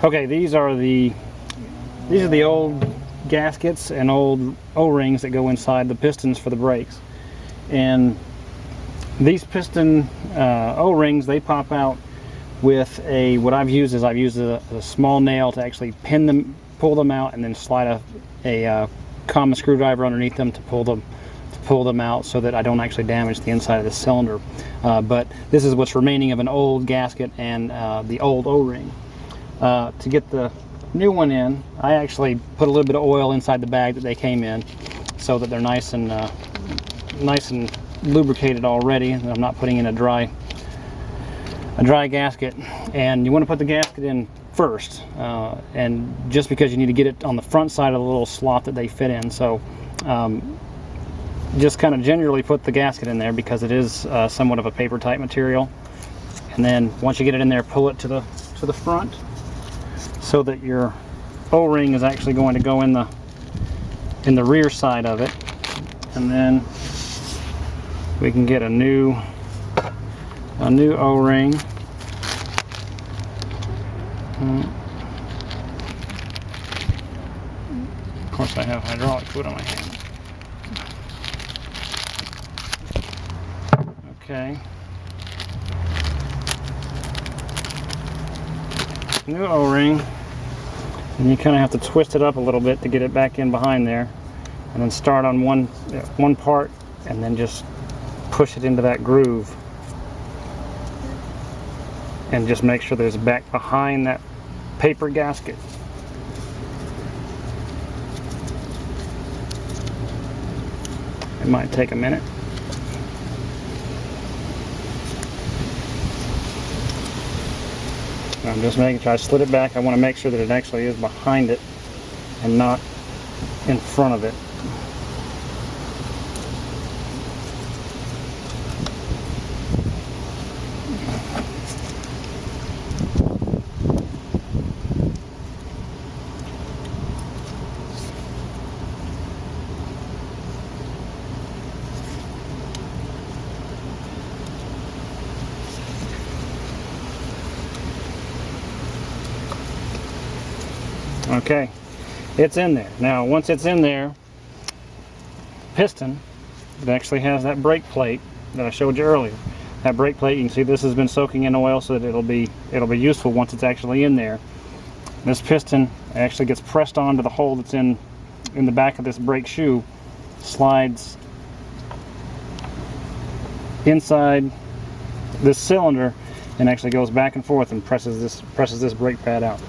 Okay, these are the old gaskets and old O-rings that go inside the pistons for the brakes. And these piston O-rings, they pop out with what I've used a small nail to actually pin them, pull them out, and then slide a common screwdriver underneath them to pull them out, so that I don't actually damage the inside of the cylinder. But this is what's remaining of an old gasket and the old O-ring. To get the new one in, I actually put a little bit of oil inside the bag that they came in, so that they're nice and lubricated already, and I'm not putting in a dry gasket. And you want to put the gasket in first, and just because you need to get it on the front side of the little slot that they fit in. So just kind of gingerly put the gasket in there, because it is somewhat of a paper type material. And then once you get it in there, pull it to the front, so that your O-ring is actually going to go in the rear side of it. And then we can get a new O-ring. Of course, I have hydraulic fluid on my hand. Okay. New O-ring, and you kind of have to twist it up a little bit to get it back in behind there, and then start on one part, and then just push it into that groove, and just make sure that it's back behind that paper gasket. It might take a minute. I'm just making sure I slid it back. I want to make sure that it actually is behind it and not in front of it. Okay, it's in there. Now, once it's in there, piston, it actually has that brake plate that I showed you earlier. That brake plate, you can see this has been soaking in oil, so that it'll be useful once it's actually in there. This piston actually gets pressed onto the hole that's in the back of this brake shoe, slides inside this cylinder, and actually goes back and forth and presses this brake pad out.